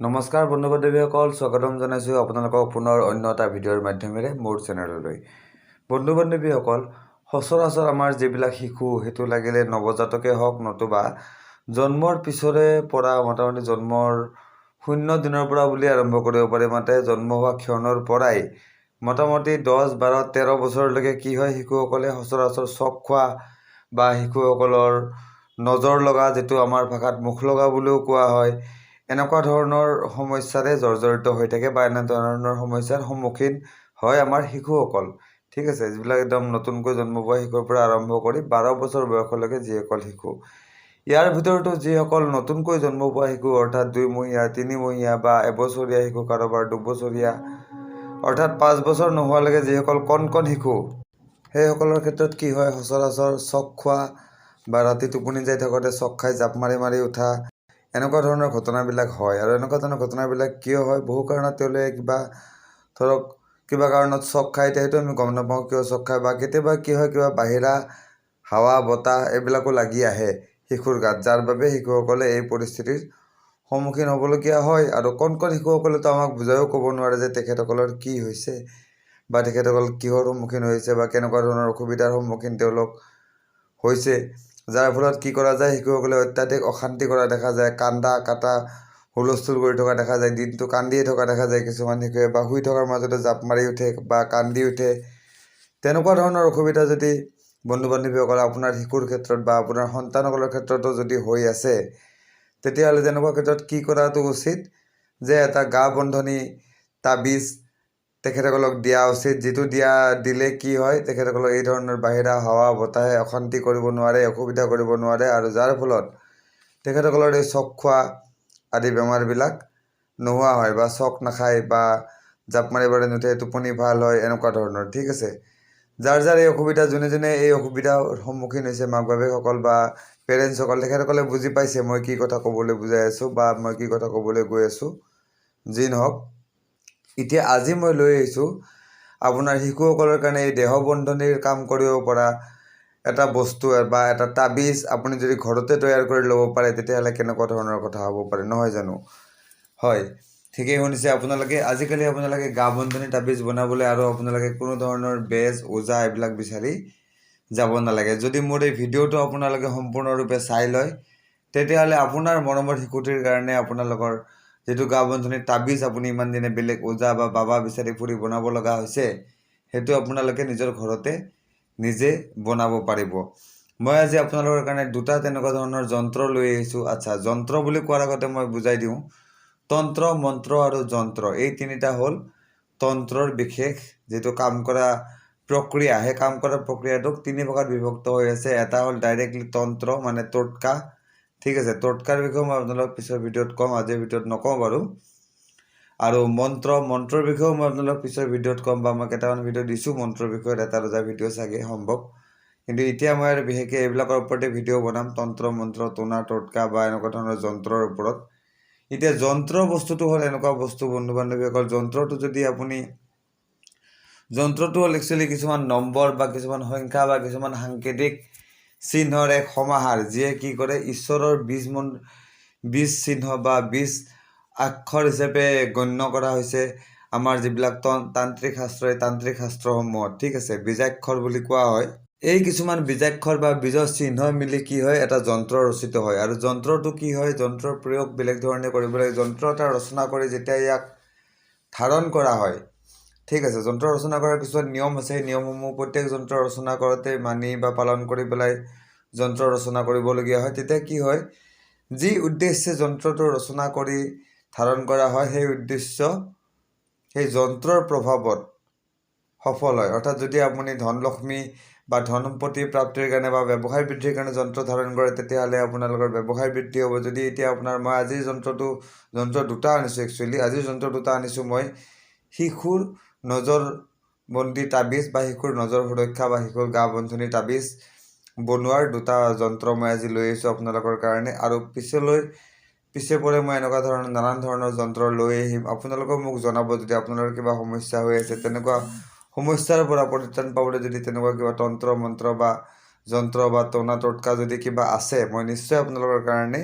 নমস্কাৰ বন্ধু বান্ধৱীসকল, স্বাগতম জনাইছোঁ আপোনালোকক পুনৰ অন্য এটা ভিডিঅ'ৰ মাধ্যমেৰে মোৰ চেনেললৈ। বন্ধু বান্ধৱীসকল, সচৰাচৰ আমাৰ যিবিলাক শিশু, সেইটো লাগিলে নৱজাতকেই হওক নতুবা জন্মৰ পিছৰে পৰা মোটামুটি জন্মৰ 0 দিনৰ পৰা বুলি আৰম্ভ কৰিব পাৰি। মাতে জন্ম হোৱা ক্ষণৰ পৰাই মোটামুটি 10, 12, 13 বছৰলৈকে কি হয়, শিশুসকলে সচৰাচৰ চক খোৱা বা শিশুসকলৰ নজৰ লগা, যিটো আমাৰ ভাষাত মুখ লগা বুলিও কোৱা হয়, এনেকুৱা ধৰণৰ সমস্যাৰে জৰ্জৰিত হৈ থাকে বা এনে ধৰণৰ সমস্যাৰ সন্মুখীন হয় আমাৰ শিশুসকল। ঠিক আছে, যিবিলাক একদম নতুনকৈ জন্ম পোৱা শিশুৰ পৰা আৰম্ভ কৰি 12 বছৰ বয়সলৈকে যিসকল শিশু, ইয়াৰ ভিতৰতো যিসকল নতুনকৈ জন্ম পোৱা শিশু অৰ্থাৎ 2 মহীয়া 3 মহীয়া বা এবছৰীয়া শিশু, কাৰোবাৰ 2 বছৰীয়া অৰ্থাৎ 5 বছৰ নোহোৱালৈকে যিসকল কণ কণ শিশু, সেইসকলৰ ক্ষেত্ৰত কি হয়, সচৰাচৰ চক খোৱা বা ৰাতি টোপনি যাই থাকোঁতে চক খাই জাপ মাৰি মাৰি উঠা, এনেকুৱা ধৰণৰ ঘটনাবিলাক হয়। আৰু এনেকুৱা ধৰণৰ ঘটনাবিলাক কিয় হয়, বহু কাৰণত তেওঁলোকে কিবা কাৰণত চক খায়, সেইটো আমি গম নাপাওঁ কিয় চক খায়, বা কেতিয়াবা কি হয়, কিবা বাহিৰা হাৱা বতাহ এইবিলাকো লাগি আহে শিশুৰ গাত, যাৰ বাবে শিশুসকলে এই পৰিস্থিতিৰ সন্মুখীন হ'বলগীয়া হয়। আৰু কণ কণ শিশুসকলেতো আমাক বুজাইও ক'ব নোৱাৰে যে তেখেতসকলৰ কি হৈছে বা তেখেতসকল কিহৰ সন্মুখীন হৈছে বা কেনেকুৱা ধৰণৰ অসুবিধাৰ সন্মুখীন তেওঁলোক হৈছে, যাৰ ফলত কি কৰা যায়, শিশুসকলে অত্যাধিক অশান্তি কৰা দেখা যায়, কান্দা কাটা হুলস্থুল কৰি থকা দেখা যায়, দিনটো কান্দিয়ে থকা দেখা যায় কিছুমান শিশুৱে, বা শুই থকাৰ মাজতে জাপ মাৰি উঠে বা কান্দি উঠে। তেনেকুৱা ধৰণৰ অসুবিধা যদি বন্ধু বান্ধৱীসকল আপোনাৰ শিশুৰ ক্ষেত্ৰত বা আপোনাৰ সন্তানসকলৰ ক্ষেত্ৰতো যদি হৈ আছে, তেতিয়াহ'লে তেনেকুৱা ক্ষেত্ৰত কি কৰাটো উচিত, যে এটা গা বন্ধনি তাবিজ তেখেতসকলক দিয়া উচিত, যিটো দিলে কি হয়, তেখেতসকলক এই ধৰণৰ বাহিৰা হাৱা বতাহে অশান্তি কৰিব নোৱাৰে, অসুবিধা কৰিব নোৱাৰে, আৰু যাৰ ফলত তেখেতসকলৰ এই চক খোৱা আদি বেমাৰবিলাক নোহোৱা হয়, বা চক নাখায় বা জাপ মাৰিবলৈ নুঠে, টোপনি ভাল হয়, এনেকুৱা ধৰণৰ। ঠিক আছে, যাৰ এই অসুবিধা, যোনে এই অসুবিধাৰ সন্মুখীন হৈছে, মাক বাপেকসকল বা পেৰেণ্টছসকল, তেখেতসকলে বুজি পাইছে মই কি কথা ক'বলৈ বুজাই আছোঁ বা মই কি কথা ক'বলৈ গৈ আছোঁ। যি নহওক, এতিয়া আজি মই লৈ আহিছোঁ আপোনাৰ শিশুসকলৰ কাৰণে এই দেহবন্ধনিৰ কাম কৰিব পৰা এটা বস্তু বা এটা তাবিজ আপুনি যদি ঘৰতে তৈয়াৰ কৰি ল'ব পাৰে, তেতিয়াহ'লে কেনেকুৱা ধৰণৰ কথা হ'ব পাৰে, নহয় জানো? হয়, ঠিকেই শুনিছে আপোনালোকে। আজিকালি আপোনালোকে গা বন্ধনি তাবিজ বনাবলৈ আৰু আপোনালোকে কোনো ধৰণৰ বেজ ওজা এইবিলাক বিচাৰি যাব নালাগে। যদি মোৰ এই ভিডিঅ'টো আপোনালোকে সম্পূৰ্ণৰূপে চাই লয়, তেতিয়াহ'লে আপোনাৰ মৰমৰ শিশুটিৰ কাৰণে আপোনালোকৰ যিটো গা বন্ধনিৰ তাবিজ আপুনি ইমান দিনে বেলেগ ওজা বা বাবা বিচাৰি ফুৰি বনাব লগা হৈছে, সেইটো আপোনালোকে নিজৰ ঘৰতে নিজে বনাব পাৰিব। মই আজি আপোনালোকৰ কাৰণে 2টা তেনেকুৱা ধৰণৰ যন্ত্ৰ লৈ আহিছোঁ। আচ্ছা, যন্ত্ৰ বুলি কোৱাৰ আগতে মই বুজাই দিওঁ, তন্ত্ৰ, মন্ত্ৰ আৰু যন্ত্ৰ, এই 3টা হ'ল তন্ত্ৰৰ বিশেষ যিটো কাম কৰা প্ৰক্ৰিয়া। সেই কাম কৰা প্ৰক্ৰিয়াটোক 3 ভাগত বিভক্ত হৈ আছে। এটা হ'ল ডাইৰেক্টলি তন্ত্ৰ, মানে টোটকা। ঠিক আছে, টোটকাৰ বিষয়ে মই আপোনালোকক পিছৰ ভিডিঅ'ত ক'ম, আজিৰ ভিডিঅ'ত নকওঁ বাৰু। আৰু মন্ত্ৰৰ বিষয়েও মই আপোনালোকক পিছৰ ভিডিঅ'ত ক'ম, বা মই কেইটামান ভিডিঅ' দিছোঁ মন্ত্ৰৰ বিষয়ত, এটা 2টা ভিডিঅ' চাগে সম্ভৱ। কিন্তু এতিয়া মই আৰু বিশেষকৈ এইবিলাকৰ ওপৰতে ভিডিঅ' বনাম, তন্ত্ৰ মন্ত্ৰ টোনা টোটকা বা এনেকুৱা ধৰণৰ যন্ত্ৰৰ ওপৰত। এতিয়া যন্ত্ৰ বস্তুটো হ'ল এনেকুৱা বস্তু বন্ধু বান্ধৱীসকল, যন্ত্ৰটো হ'ল একচুৱেলি কিছুমান নম্বৰ বা কিছুমান সংখ্যা বা কিছুমান সাংকেতিক চিহ্নৰ এক সমাহাৰ, যিয়ে কি কৰে, ঈশ্বৰৰ বীজ চিহ্ন বা বীজ আক্ষৰ হিচাপে গণ্য কৰা হৈছে আমাৰ যিবিলাক তান্ত্ৰিক শাস্ত্ৰ, এই তান্ত্ৰিক শাস্ত্ৰসমূহত। ঠিক আছে, বীজাক্ষৰ বুলি কোৱা হয়। এই কিছুমান বীজাক্ষৰ বা বীজৰ চিহ্ন মিলি কি হয়, এটা যন্ত্ৰ ৰচিত হয়। আৰু যন্ত্ৰটো কি হয়, যন্ত্ৰৰ প্ৰয়োগ বেলেগ ধৰণে কৰিব লাগে। যন্ত্ৰ এটা ৰচনা কৰি যেতিয়া ইয়াক ধাৰণ কৰা হয়, ঠিক আছে, যন্ত্ৰ ৰচনা কৰাৰ কিছুমান নিয়ম আছে। সেই নিয়মসমূহ প্ৰত্যেক যন্ত্ৰ ৰচনা কৰোঁতে মানি বা পালন কৰি পেলাই যন্ত্ৰ ৰচনা কৰিবলগীয়া হয়। তেতিয়া কি হয়, যি উদ্দেশ্যে যন্ত্ৰটো ৰচনা কৰি ধাৰণ কৰা হয়, সেই উদ্দেশ্য সেই যন্ত্ৰৰ প্ৰভাৱত সফল হয়। অৰ্থাৎ যদি আপুনি ধনলক্ষ্মী বা ধন সম্পত্তি প্ৰাপ্তিৰ কাৰণে বা ব্যৱসায় বৃদ্ধিৰ কাৰণে যন্ত্ৰ ধাৰণ কৰে, তেতিয়াহ'লে আপোনালোকৰ ব্যৱসায় বৃদ্ধি হ'ব। যদি এতিয়া মই আজিৰ যন্ত্ৰ 2টা আনিছোঁ, একচুৱেলি আজিৰ যন্ত্ৰ 2টা আনিছোঁ মই, শিশুৰ নজৰবন্দী তাবিজ বা শিশুৰ নজৰ সুৰক্ষা বা শিশুৰ গা বন্ধনি তাবিজ বনোৱাৰ 2টা যন্ত্ৰ মই আজি লৈ আহিছোঁ আপোনালোকৰ কাৰণে। আৰু পিছে পৰে মই এনেকুৱা ধৰণৰ নানান ধৰণৰ যন্ত্ৰ লৈ আহিম। আপোনালোকেও মোক জনাব যদি আপোনালোকৰ কিবা সমস্যা হৈ আছে, তেনেকুৱা সমস্যাৰ পৰা পৰিত্ৰাণ পাবলৈ যদি তেনেকুৱা কিবা তন্ত্ৰ মন্ত্ৰ বা যন্ত্ৰ বা টনা টোটকা যদি কিবা আছে, মই নিশ্চয় আপোনালোকৰ কাৰণে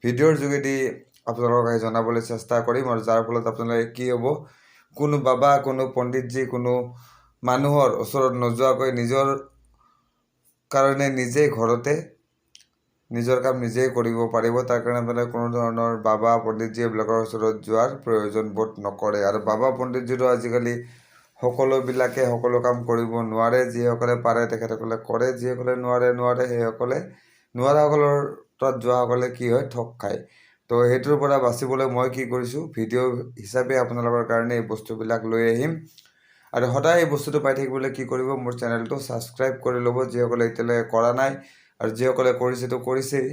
ভিডিঅ'ৰ যোগেদি আপোনালোকক আহি জনাবলৈ চেষ্টা কৰিম, আৰু যাৰ ফলত আপোনালোকে কি হ'ব, কোনো বাবা, কোনো পণ্ডিতজী, কোনো মানুহৰ ওচৰত নোযোৱাকৈ নিজৰ কাৰণে নিজেই ঘৰতে নিজৰ কাম নিজেই কৰিব পাৰিব। তাৰ কাৰণে আপোনালোকে কোনো ধৰণৰ বাবা, পণ্ডিতজী এইবিলাকৰ ওচৰত যোৱাৰ প্ৰয়োজন বোধ নকৰে। আৰু বাবা, পণ্ডিতজীৰো আজিকালি সকলোবিলাকে সকলো কাম কৰিব নোৱাৰে। যিসকলে পাৰে তেখেতসকলে কৰে, যিসকলে নোৱাৰে সেইসকলে নোৱাৰাসকলৰ তাত যোৱাসকলে কি হয়, ঠগ খায়। তো সেইটোৰ পৰা বাচিবলৈ মই কি কৰিছোঁ, ভিডিঅ' হিচাপে আপোনালোকৰ কাৰণে এই বস্তুবিলাক লৈ আহিম। আৰু সদায় এই বস্তুটো পাই থাকিবলৈ কি কৰিব, মোৰ চেনেলটো ছাবস্ক্ৰাইব কৰি ল'ব যিসকলে এতিয়ালৈকে কৰা নাই, আৰু যিসকলে কৰিছেতো কৰিছেই,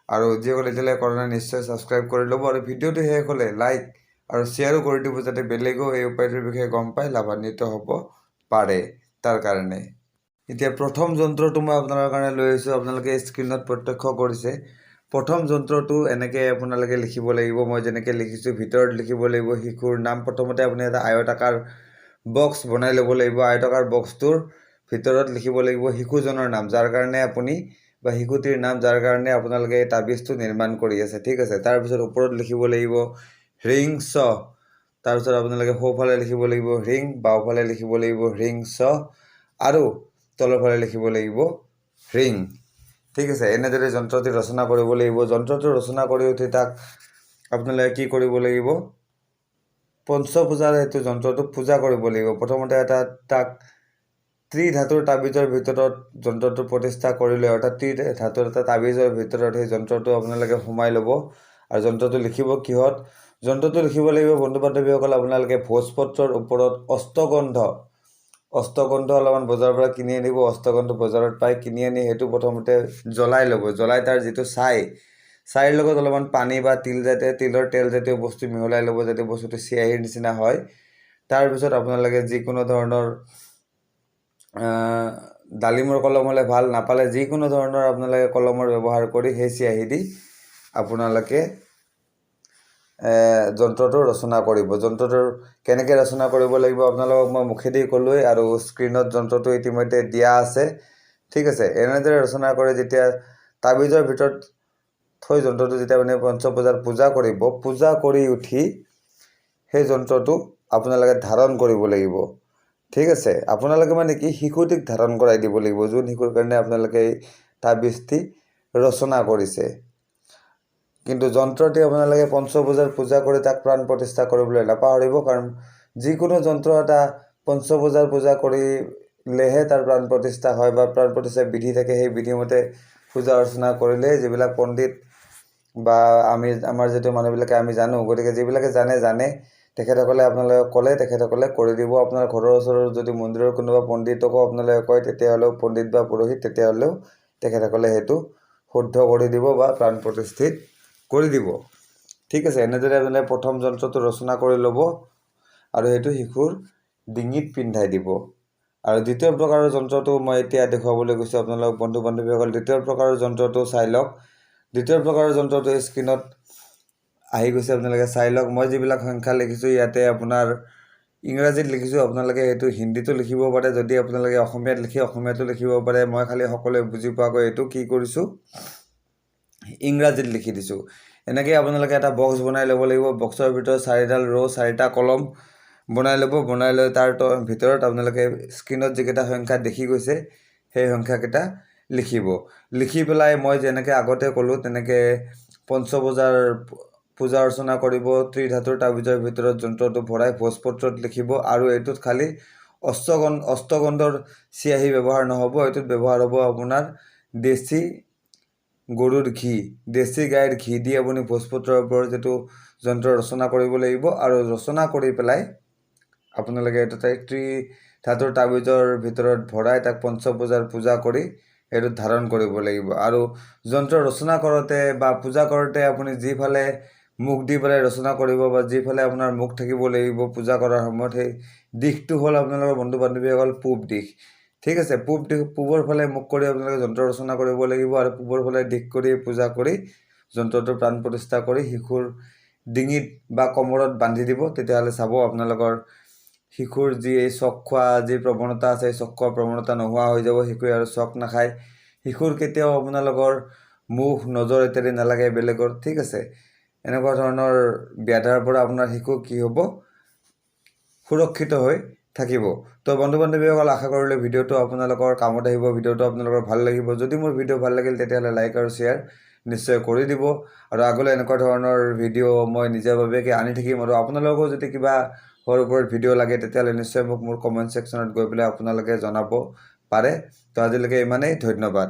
আৰু যিসকলে এতিয়ালৈকে কৰা নাই নিশ্চয় ছাবস্ক্ৰাইব কৰি ল'ব। আৰু ভিডিঅ'টো শেষ হ'লে লাইক আৰু শ্বেয়াৰো কৰি দিব, যাতে বেলেগেও এই উপায়টোৰ বিষয়ে গম পাই লাভান্বিত হ'ব পাৰে। তাৰ কাৰণে এতিয়া প্ৰথম যন্ত্ৰটো মই আপোনালোকৰ কাৰণে লৈ আহিছোঁ। আপোনালোকে স্ক্ৰীণত প্ৰত্যক্ষ কৰিছে। প্ৰথম যন্ত্ৰটো এনেকৈ আপোনালোকে লিখিব লাগিব। মই যেনেকৈ লিখিছোঁ, ভিতৰত লিখিব লাগিব শিশুৰ নাম। প্ৰথমতে আপুনি এটা আয়তাকাৰ বক্স বনাই ল'ব লাগিব। আয়তাকাৰ বক্সটোৰ ভিতৰত লিখিব লাগিব শিশুজনৰ নাম, যাৰ কাৰণে আপুনি বা শিশুটিৰ নাম যাৰ কাৰণে আপোনালোকে এই তাবিজটো নিৰ্মাণ কৰি আছে। ঠিক আছে। তাৰপিছত ওপৰত লিখিব লাগিব হ্ৰিং চ। তাৰপিছত আপোনালোকে সোঁফালে লিখিব লাগিব হ্ৰিং, বাওঁফালে লিখিব লাগিব হ্ৰিং চ, আৰু তলৰ ফালে লিখিব লাগিব হ্ৰিং। ঠিক আছে। এনেদৰে যন্ত্ৰটি ৰচনা কৰিব লাগিব। যন্ত্ৰটো ৰচনা কৰি উঠি তাক আপোনালোকে কি কৰিব লাগিব, পঞ্চপূজাৰ সেইটো যন্ত্ৰটো পূজা কৰিব লাগিব। প্ৰথমতে তাক ত্ৰিধাতুৰ তাবিজৰ ভিতৰত যন্ত্ৰটো প্ৰতিষ্ঠা কৰি লৈ, অৰ্থাৎ ত্ৰিধাতুৰ এটা তাবিজৰ ভিতৰত সেই যন্ত্ৰটো আপোনালোকে সোমাই ল'ব। আৰু যন্ত্ৰটো লিখিব কিহত, যন্ত্ৰটো লিখিব লাগিব বন্ধু বান্ধৱীসকল আপোনালোকে ভোজপত্ৰৰ ওপৰত অষ্টগন্ধ অলপমান বজাৰৰ পৰা কিনি আনিব। অষ্টগন্ধ বজাৰত পাই, কিনি আনি সেইটো প্ৰথমতে জ্বলাই ল'ব। জ্বলাই তাৰ যিটো ছাইৰ লগত অলপমান পানী বা তিলৰ তেলজাতীয় বস্তু মিহলাই ল'ব, যাতে বস্তুটো চিয়াহীৰ নিচিনা হয়। তাৰপিছত আপোনালোকে যিকোনো ধৰণৰ ডালিমৰ কলম হ'লে ভাল, নাপালে যিকোনো ধৰণৰ আপোনালোকে কলমৰ ব্যৱহাৰ কৰি সেই চিয়াহী দি আপোনালোকে যন্ত্ৰটো ৰচনা কৰিব। যন্ত্ৰটোৰ কেনেকৈ ৰচনা কৰিব লাগিব আপোনালোকক মই মুখেদি ক'লোৱেই, আৰু স্ক্ৰীণত যন্ত্ৰটো ইতিমধ্যে দিয়া আছে। ঠিক আছে। এনেদৰে ৰচনা কৰি যেতিয়া তাবিজৰ ভিতৰত থৈ যন্ত্ৰটো যেতিয়া মানে পঞ্চপূজাৰ পূজা কৰিব, পূজা কৰি উঠি সেই যন্ত্ৰটো আপোনালোকে ধাৰণ কৰিব লাগিব। ঠিক আছে। আপোনালোকে মানে কি, শিশুটিক ধাৰণ কৰাই দিব লাগিব, যোন শিশুৰ কাৰণে আপোনালোকে এই তাবিজটি ৰচনা কৰিছে। কিন্তু যন্ত্ৰটি আপোনালোকে পঞ্চপূজাৰ পূজা কৰি তাক প্ৰাণ প্ৰতিষ্ঠা কৰিবলৈ নাপাহৰিব, কাৰণ যিকোনো যন্ত্ৰ এটা পঞ্চপূজাৰ পূজা কৰিলেহে তাৰ প্ৰাণ প্ৰতিষ্ঠা হয়, বা প্ৰাণ প্ৰতিষ্ঠাৰ বিধি থাকে। সেই বিধিমতে পূজা অৰ্চনা কৰিলে যিবিলাক পণ্ডিত বা আমাৰ যিটো মানুহবিলাকে আমি জানো, গতিকে যিবিলাকে জানে তেখেতসকলে আপোনালোকে ক'লে তেখেতসকলে কৰি দিব। আপোনাৰ ঘৰৰ ওচৰৰ যদি মন্দিৰৰ কোনোবা পণ্ডিতকো আপোনালোকে কয়, তেতিয়াহ'লেও পণ্ডিত বা পুৰোহিত, তেতিয়াহ'লেও তেখেতসকলে সেইটো শুদ্ধ কৰি দিব বা প্ৰাণ প্ৰতিষ্ঠিত কৰি দিব। ঠিক আছে। এনেদৰে আপোনালোকে প্ৰথম যন্ত্ৰটো ৰচনা কৰি ল'ব, আৰু সেইটো শিশুৰ ডিঙিত পিন্ধাই দিব। আৰু দ্বিতীয় প্ৰকাৰৰ যন্ত্ৰটো মই এতিয়া দেখুৱাবলৈ গৈছোঁ আপোনালোক বন্ধু বান্ধৱীসকল। দ্বিতীয় প্ৰকাৰৰ যন্ত্ৰটো চাই লওক। দ্বিতীয় প্ৰকাৰৰ যন্ত্ৰটো স্ক্ৰীণত আহি গৈছে, আপোনালোকে চাই লওক। মই যিবিলাক সংখ্যা লিখিছোঁ ইয়াতে আপোনাৰ ইংৰাজীত লিখিছোঁ, আপোনালোকে সেইটো হিন্দীতো লিখিব পাৰে। যদি আপোনালোকে অসমীয়াত লিখে অসমীয়াতো লিখিব পাৰে। মই খালি সকলোৱে বুজি পোৱাকৈ এইটো কি কৰিছোঁ, ইংৰাজীত লিখি দিছোঁ। এনেকৈ আপোনালোকে এটা বক্স বনাই ল'ব লাগিব। বক্সৰ ভিতৰত 4ডাল ৰ' 4টা কলম বনাই ল'ব। বনাই লৈ তাৰ ভিতৰত আপোনালোকে স্ক্ৰীণত যিকেইটা সংখ্যা দেখি গৈছে সেই সংখ্যাকেইটা লিখিব। লিখি পেলাই মই যেনেকৈ আগতে ক'লোঁ তেনেকৈ পঞ্চপূজাৰ পূজা অৰ্চনা কৰিব। ত্ৰিধাতুৰ তাবিজৰ ভিতৰত যন্ত্ৰটো ভৰাই ভোজপত্ৰত লিখিব, আৰু এইটোত খালি অষ্টগন্ধৰ চিয়াহী ব্যৱহাৰ নহ'ব। এইটোত ব্যৱহাৰ হ'ব আপোনাৰ দেশী গৰুৰ ঘি, দেশী গাইৰ ঘি দি আপুনি ভোজপত্ৰৰ ওপৰত যিটো যন্ত্ৰ ৰচনা কৰিব লাগিব। আৰু ৰচনা কৰি পেলাই আপোনালোকে এইটো ত্ৰিধাতুৰ তাবিজৰ ভিতৰত ভৰাই তাক পঞ্চপূজাৰ পূজা কৰি এইটোত ধাৰণ কৰিব লাগিব। আৰু যন্ত্ৰ ৰচনা কৰোঁতে বা পূজা কৰোঁতে আপুনি যিফালে মুখ দি পেলাই ৰচনা কৰিব, বা যিফালে আপোনাৰ মুখ থাকিব লাগিব পূজা কৰাৰ সময়ত, সেই দিশটো হ'ল আপোনালোকৰ বন্ধু বান্ধৱীসকল পূব দিশ। ঠিক আছে। পূবৰ ফালে মুখ কৰি আপোনালোকে যন্ত্ৰ ৰচনা কৰিব লাগিব, আৰু পূবৰ ফালে দিশ কৰি পূজা কৰি যন্ত্ৰটো প্ৰাণ প্ৰতিষ্ঠা কৰি শিশুৰ ডিঙিত বা কমৰত বান্ধি দিব। তেতিয়াহ'লে চাব আপোনালোকৰ শিশুৰ যি এই চক খোৱা যি প্ৰৱণতা আছে, এই চক খোৱা প্ৰৱণতা নোহোৱা হৈ যাব। শিশুৱে আৰু চক নাখায়। শিশুৰ কেতিয়াও আপোনালোকৰ মুখ নজৰ ইত্যাদি নালাগে বেলেগৰ। ঠিক আছে। এনেকুৱা ধৰণৰ ব্যাধাৰ পৰা আপোনাৰ শিশু কি হ'ব সুৰক্ষিত হৈ থাকিব। তো বন্ধু বান্ধৱীসকল, আশা কৰিলোঁ ভিডিঅ'টো আপোনালোকৰ কামত আহিব, ভিডিঅ'টো আপোনালোকৰ ভাল লাগিব। যদি মোৰ ভিডিঅ' ভাল লাগিল তেতিয়াহ'লে লাইক আৰু শ্বেয়াৰ নিশ্চয় কৰি দিব। আৰু আগলৈ এনেকুৱা ধৰণৰ ভিডিঅ' মই নিজাববীয়াকৈ আনি থাকিম। আৰু আপোনালোকেও যদি কিবা হোৱাৰ ওপৰত ভিডিঅ' লাগে তেতিয়াহ'লে নিশ্চয় মোক মোৰ কমেণ্ট ছেকশ্যনত গৈ পেলাই আপোনালোকে জনাব পাৰে। তো আজিলৈকে ইমানেই, ধন্যবাদ।